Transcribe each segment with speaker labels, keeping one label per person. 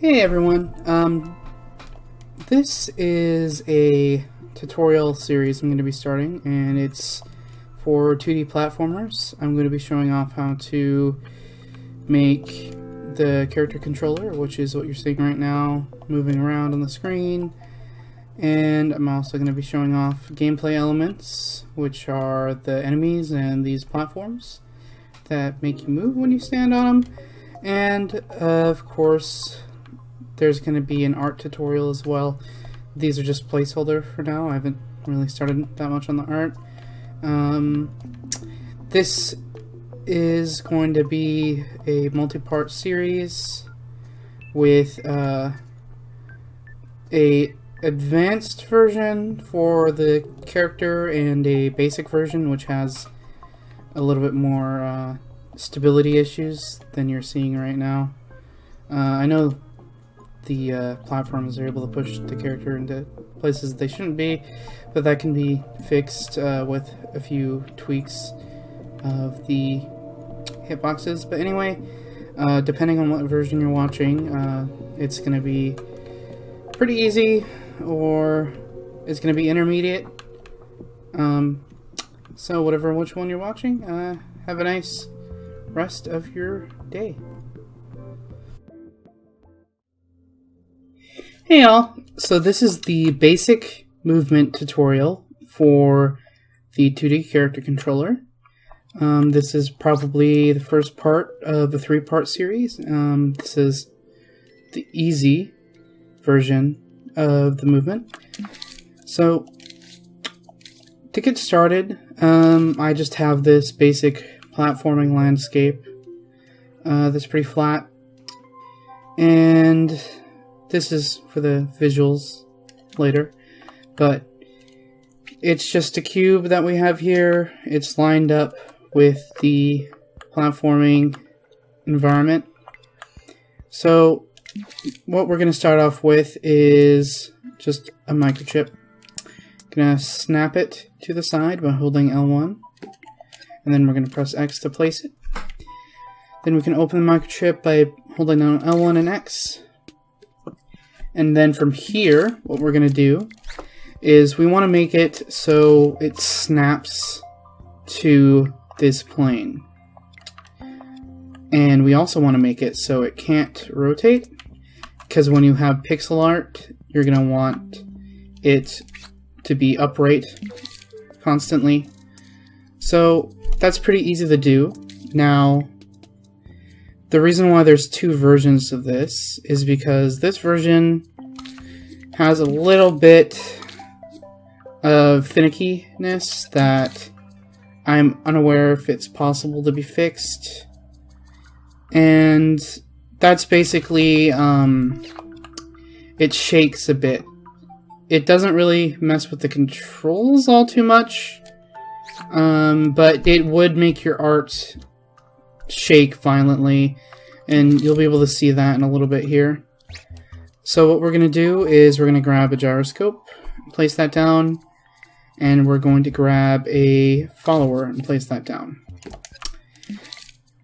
Speaker 1: Hey everyone, this is a tutorial series I'm going to be starting, and it's for 2D platformers. I'm going to be showing off how to make the character controller, which is what you're seeing right now, moving around on the screen, and I'm also going to be showing off gameplay elements, which are the enemies and these platforms that make you move when you stand on them, and of course there's going to be an art tutorial as well. These are just placeholder for now. I haven't really started that much on the art. This is going to be a multi-part series with a advanced version for the character and a basic version which has a little bit more stability issues than you're seeing right now. I know the platforms are able to push the character into places they shouldn't be, but that can be fixed with a few tweaks of the hitboxes. But anyway, depending on what version you're watching, it's going to be pretty easy or it's going to be intermediate. So which one you're watching, have a nice rest of your day. Hey y'all, so this is the basic movement tutorial for the 2D character controller. This is probably the first part of a 3-part series. This is the easy version of the movement. So to get started, I just have this basic platforming landscape that's pretty flat, and this is for the visuals later, but it's just a cube that we have here. It's lined up with the platforming environment. So what we're going to start off with is just a microchip. Gonna snap it to the side by holding L1, and then we're going to press X to place it. Then we can open the microchip by holding down L1 and X. And then from here, what we're going to do is we want to make it so it snaps to this plane. And we also want to make it so it can't rotate, because when you have pixel art, you're going to want it to be upright constantly. So that's pretty easy to do. Now, the reason why there's 2 versions of this is because this version has a little bit of finickiness that I'm unaware if it's possible to be fixed. And that's basically, it shakes a bit. It doesn't really mess with the controls all too much, but it would make your art shake violently, and you'll be able to see that in a little bit here. So what we're going to do is we're going to grab a gyroscope, place that down, and we're going to grab a follower and place that down.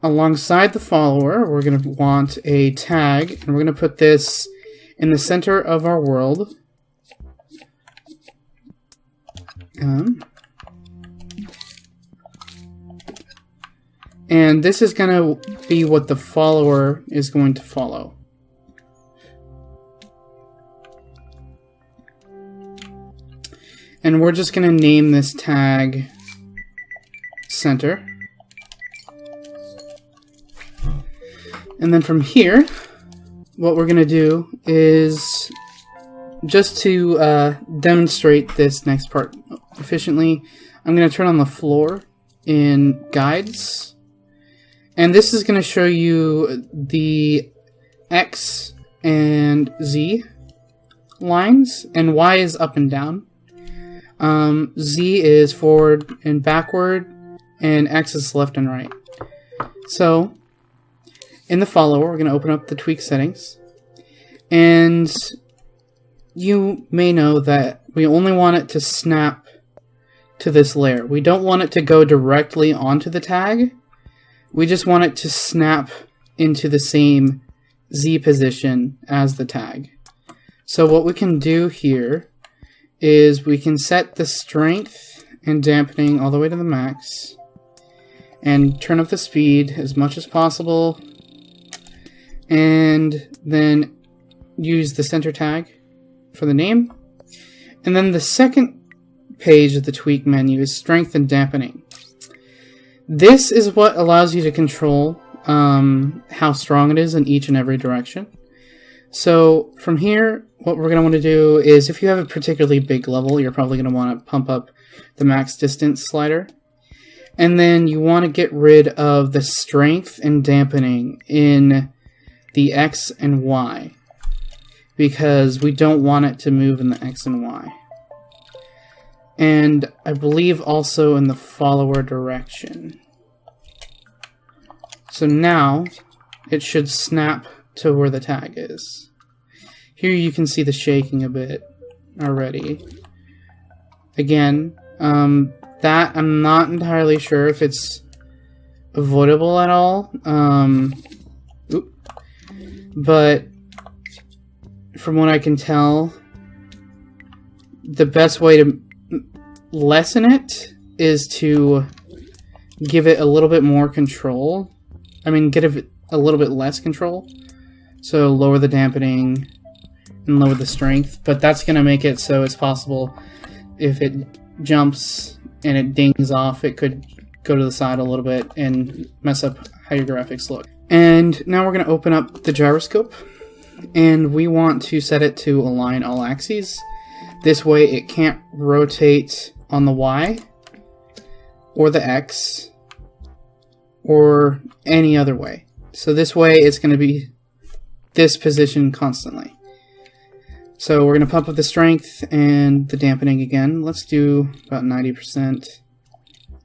Speaker 1: Alongside the follower, we're going to want a tag, and we're going to put this in the center of our world. And this is going to be what the follower is going to follow. And we're just going to name this tag center. And then from here, what we're going to do is, just to demonstrate this next part efficiently, I'm going to turn on the floor in guides. And this is going to show you the X and Z lines, and Y is up and down. Z is forward and backward, and X is left and right. So, in the follower, we're going to open up the tweak settings, and you may know that we only want it to snap to this layer. We don't want it to go directly onto the tag. We just want it to snap into the same Z position as the tag. So what we can do here is we can set the strength and dampening all the way to the max and turn up the speed as much as possible, and then use the center tag for the name. And then the second page of the tweak menu is strength and dampening. This is what allows you to control how strong it is in each and every direction. So from here, what we're going to want to do is, if you have a particularly big level, you're probably going to want to pump up the max distance slider. And then you want to get rid of the strength and dampening in the X and Y, because we don't want it to move in the X and Y. And I believe also in the follower direction. So now it should snap to where the tag is. Here you can see the shaking a bit already. Again, that I'm not entirely sure if it's avoidable at all. But from what I can tell, the best way to lessen it is to give it a little bit more control. I mean, give it a little bit less control. So lower the dampening and lower the strength. But that's going to make it so it's possible if it jumps and it dings off, it could go to the side a little bit and mess up how your graphics look. And now we're going to open up the gyroscope, and we want to set it to align all axes. This way it can't rotate on the Y or the X or any other way. So this way it's going to be this position constantly. So we're going to pump up the strength and the dampening again. Let's do about 90%.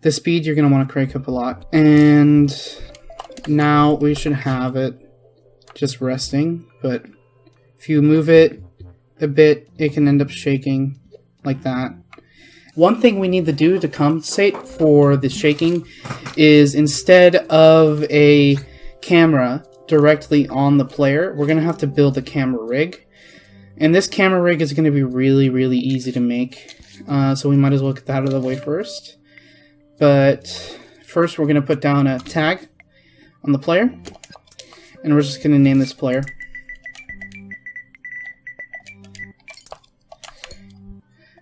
Speaker 1: The speed you're going to want to crank up a lot. And now we should have it just resting, but if you move it a bit, it can end up shaking like that. One thing we need to do to compensate for the shaking is, instead of a camera directly on the player, we're going to have to build a camera rig. And this camera rig is going to be really, really easy to make, so we might as well get that out of the way first. But first we're going to put down a tag on the player, and we're just going to name this player.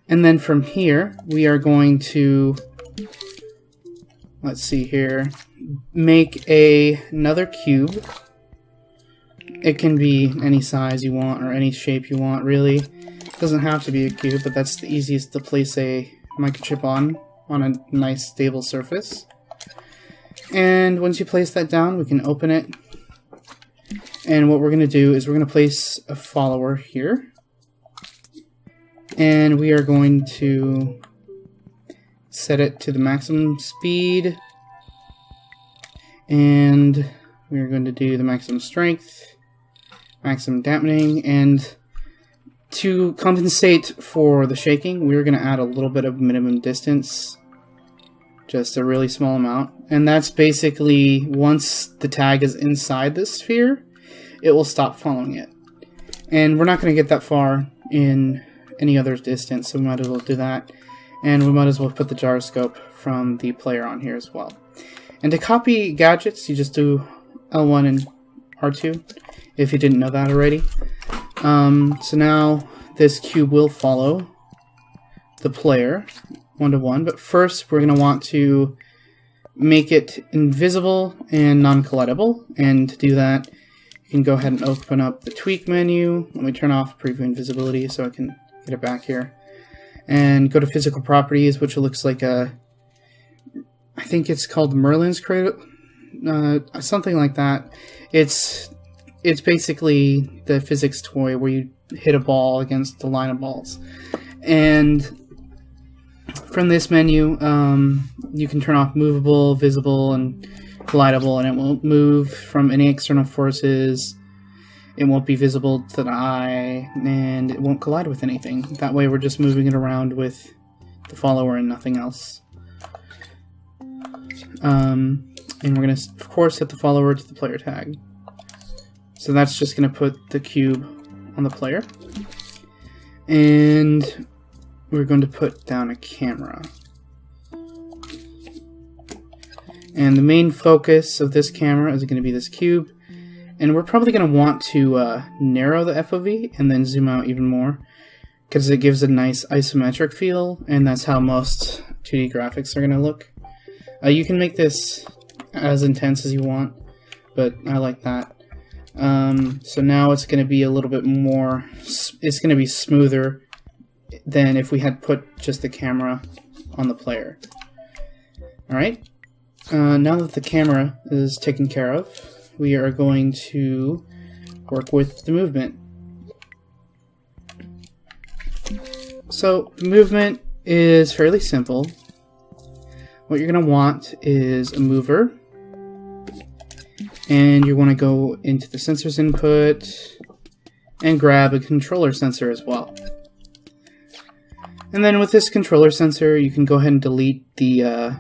Speaker 1: And then from here, we are going to, let's see here, make another cube. It can be any size you want or any shape you want, really. It doesn't have to be a cube, but that's the easiest to place a microchip on a nice stable surface. And once you place that down, we can open it. And what we're going to do is we're going to place a follower here. And we are going to set it to the maximum speed. And we are going to do the maximum strength, maximum dampening, and to compensate for the shaking, we're going to add a little bit of minimum distance. Just a really small amount. And that's basically, once the tag is inside the sphere, it will stop following it. And we're not going to get that far in any other distance, so we might as well do that. And we might as well put the gyroscope from the player on here as well. And to copy gadgets, you just do L1 and R2, if you didn't know that already. So now this cube will follow the player one-to-one, but first we're going to want to make it invisible and non-collidable, and to do that you can go ahead and open up the tweak menu. Let me turn off preview invisibility so I can get it back here, and go to physical properties, which looks like a, I think it's called Merlin's Cradle, something like that. It's basically the physics toy where you hit a ball against the line of balls. And from this menu, you can turn off movable, visible, and collidable, and it won't move from any external forces. It won't be visible to the eye, and it won't collide with anything. That way we're just moving it around with the follower and nothing else. And we're going to, of course, set the follower to the player tag. So that's just going to put the cube on the player. And we're going to put down a camera. And the main focus of this camera is going to be this cube. And we're probably going to want to narrow the FOV and then zoom out even more, because it gives a nice isometric feel, and that's how most 2D graphics are going to look. You can make this as intense as you want, but I like that. So now it's going to be a little bit more, it's going to be smoother than if we had put just the camera on the player. Alright, now that the camera is taken care of, we are going to work with the movement. So the movement is fairly simple. What you're going to want is a mover, and you want to go into the sensor's input and grab a controller sensor as well. And then with this controller sensor, you can go ahead and delete the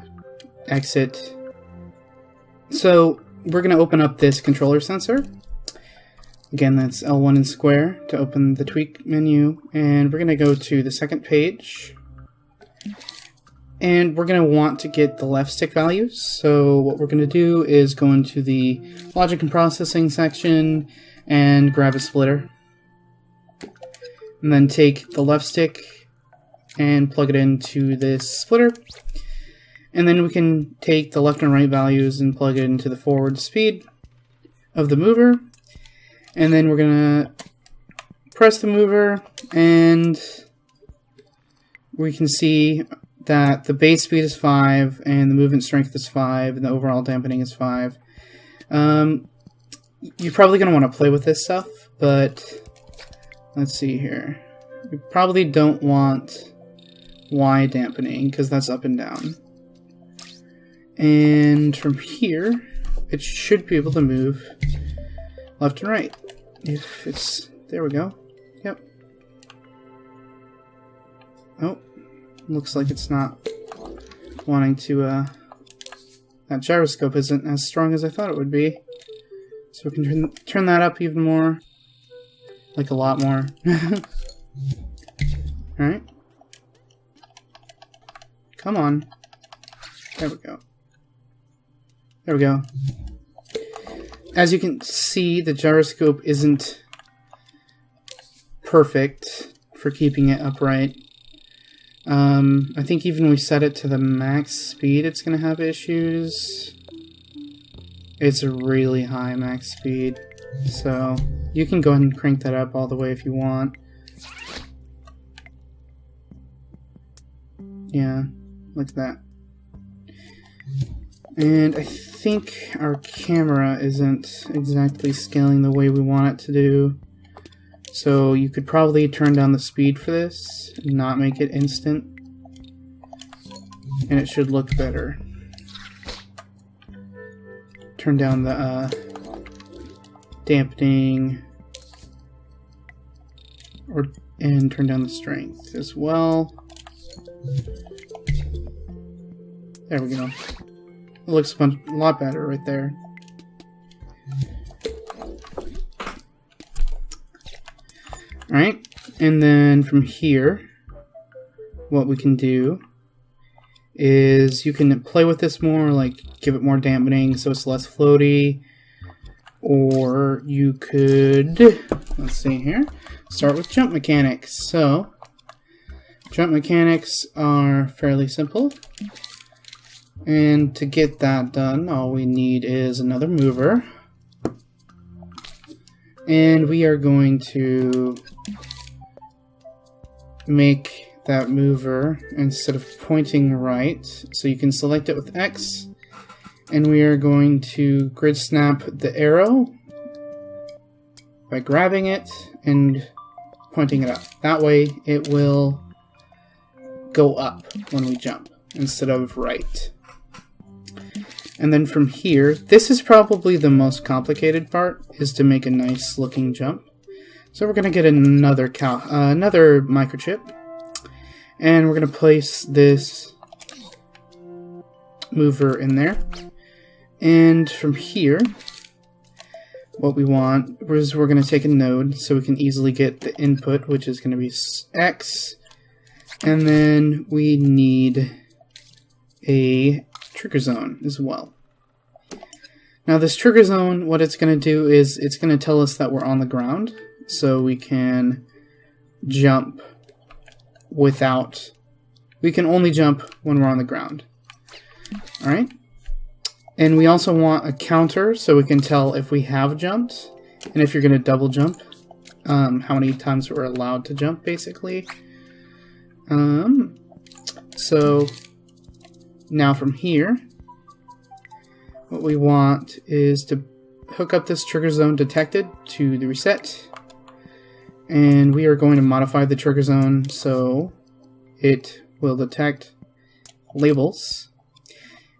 Speaker 1: exit. So we're going to open up this controller sensor. Again, that's L1 and square to open the tweak menu, and we're going to go to the second page. And we're going to want to get the left stick values. So what we're going to do is go into the logic and processing section and grab a splitter. And then take the left stick and plug it into this splitter. And then we can take the left and right values and plug it into the forward speed of the mover. And then we're going to press the mover, and we can see that the base speed is 5, and the movement strength is 5, and the overall dampening is 5. You're probably going to want to play with this stuff, but let's see here. You probably don't want Y dampening, because that's up and down. And from here, it should be able to move left and right. If it's... there we go. Yep. Oh. Looks like it's not wanting to, that gyroscope isn't as strong as I thought it would be. So we can turn that up even more. Like a lot more. Alright. Come on. There we go. There we go. As you can see, the gyroscope isn't perfect for keeping it upright. I think even we set it to the max speed, it's going to have issues. It's a really high max speed, so you can go ahead and crank that up all the way if you want. Yeah, like that. And I think our camera isn't exactly scaling the way we want it to do. So you could probably turn down the speed for this and not make it instant. And it should look better. Turn down the dampening, and turn down the strength as well. There we go. It looks a lot better right there. Alright, and then from here, what we can do is you can play with this more, like give it more dampening so it's less floaty, or you could, let's see here, start with jump mechanics. So, jump mechanics are fairly simple, and to get that done, all we need is another mover. And we are going to make that mover, instead of pointing right, so you can select it with X, and we are going to grid snap the arrow by grabbing it and pointing it up. That way it will go up when we jump instead of right. And then from here, this is probably the most complicated part, is to make a nice looking jump. So we're going to get another microchip, and we're going to place this mover in there. And from here, what we want is we're going to take a node so we can easily get the input, which is going to be X, and then we need a trigger zone as well. Now this trigger zone, what it's going to do is it's going to tell us that we're on the ground, so we can jump without, we can only jump when we're on the ground. Alright? And we also want a counter so we can tell if we have jumped, and if you're going to double jump, how many times we're allowed to jump, basically. So now from here, what we want is to hook up this trigger zone detected to the reset, and we are going to modify the trigger zone so it will detect labels.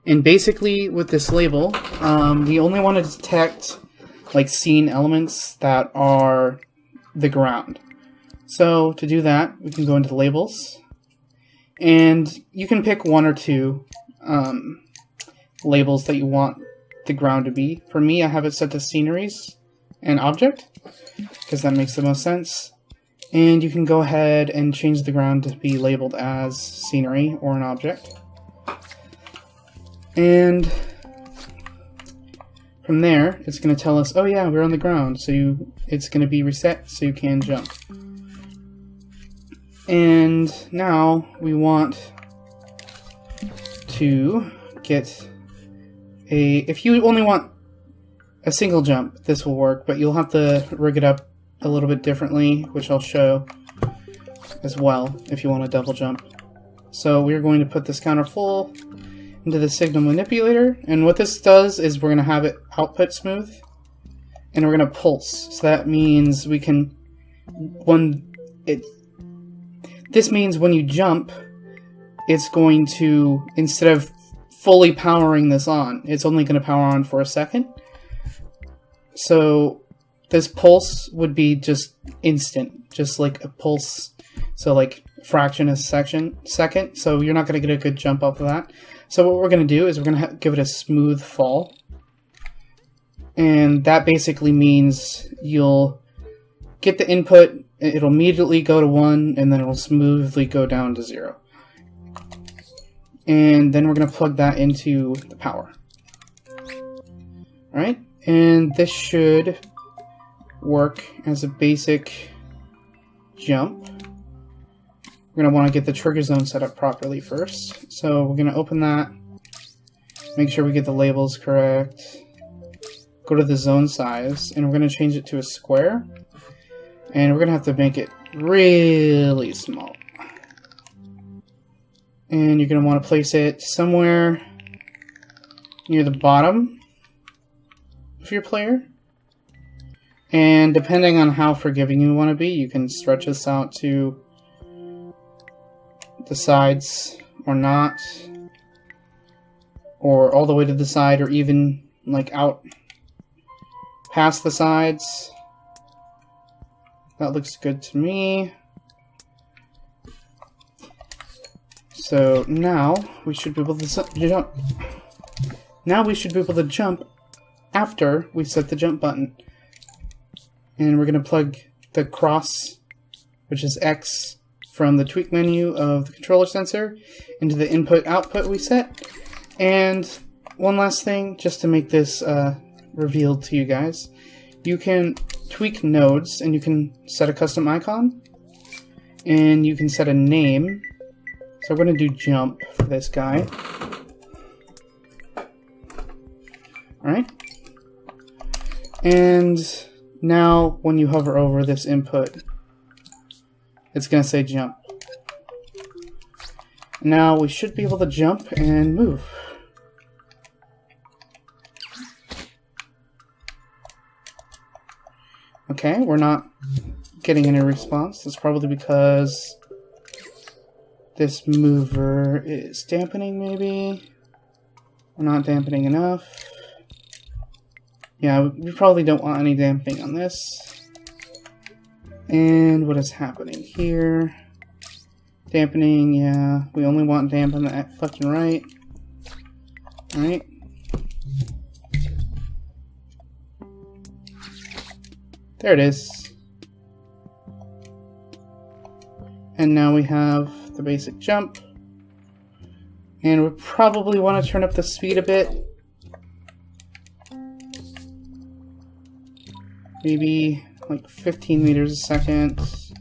Speaker 1: And basically with this label, we only want to detect like scene elements that are the ground. So to do that, we can go into labels, and you can pick one or two labels that you want the ground to be. For me, I have it set to sceneries and object, because that makes the most sense. And you can go ahead and change the ground to be labeled as scenery or an object. And from there, it's going to tell us, oh yeah, we're on the ground, so it's going to be reset so you can jump. And now we want to get if you only want a single jump, this will work, but you'll have to rig it up a little bit differently, which I'll show as well if you want a double jump. So we're going to put this counter full into the signal manipulator, and what this does is we're going to have it output smooth, and we're going to pulse. So that means we can, this means when you jump, it's going to, instead of fully powering this on, it's only going to power on for a second. So this pulse would be just instant, just like a pulse, so like fraction of a second, so you're not going to get a good jump off of that. So what we're going to do is we're going to give it a smooth fall, and that basically means you'll get the input, it'll immediately go to 1, and then it'll smoothly go down to 0. And then we're going to plug that into the power. Alright, and this should work as a basic jump. We're going to want to get the trigger zone set up properly first. So we're going to open that, make sure we get the labels correct, go to the zone size, and we're going to change it to a square. And we're going to have to make it really small. And you're going to want to place it somewhere near the bottom of your player. And depending on how forgiving you want to be, you can stretch this out to the sides or not, or all the way to the side, or even like out past the sides. That looks good to me. So now we should be able to jump. Now we should be able to jump after we set the jump button. And we're going to plug the cross, which is X, from the tweak menu of the controller sensor into the input-output we set. And one last thing, just to make this revealed to you guys, you can tweak nodes, and you can set a custom icon, and you can set a name. So we're going to do jump for this guy. Alright. And now when you hover over this input, it's going to say jump. Now we should be able to jump and move. Okay, we're not getting any response. That's probably because this mover is dampening, maybe. We're not dampening enough. Yeah, we probably don't want any dampening on this. And what is happening here? Dampening, yeah. We only want dampen the left and right. Alright. There it is. And now we have the basic jump. And we probably want to turn up the speed a bit. Maybe like 15 meters a second. If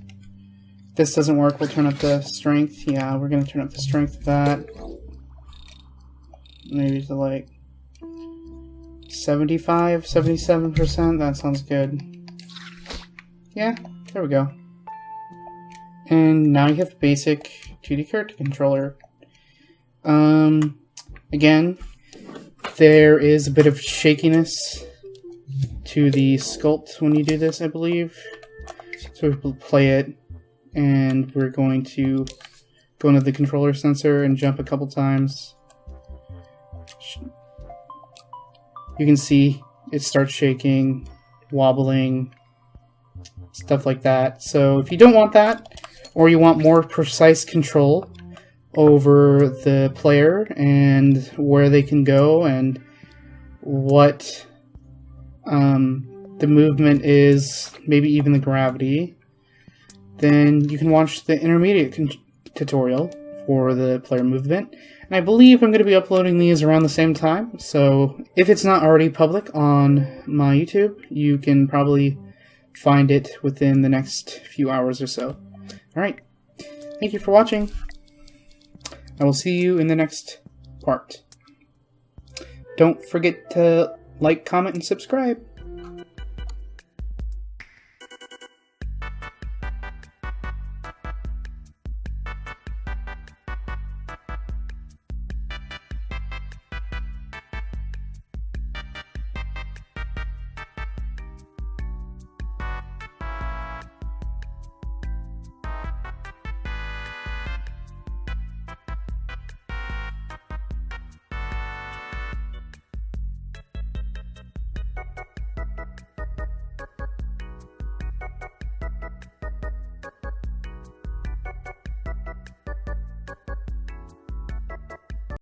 Speaker 1: this doesn't work, we'll turn up the strength. Yeah, we're going to turn up the strength of that. Maybe to like 75, 77%. That sounds good. Yeah, there we go. And now you have basic 2D character controller. Again, there is a bit of shakiness to the sculpt when you do this, I believe. So we'll play it, and we're going to go into the controller sensor and jump a couple times. You can see it starts shaking, wobbling, stuff like that. So if you don't want that, or you want more precise control over the player and where they can go and what the movement is, maybe even the gravity, then you can watch the intermediate tutorial for the player movement. And I believe I'm going to be uploading these around the same time, so if it's not already public on my YouTube, you can probably find it within the next few hours or so. Alright, thank you for watching. I will see you in the next part. Don't forget to like, comment, and subscribe.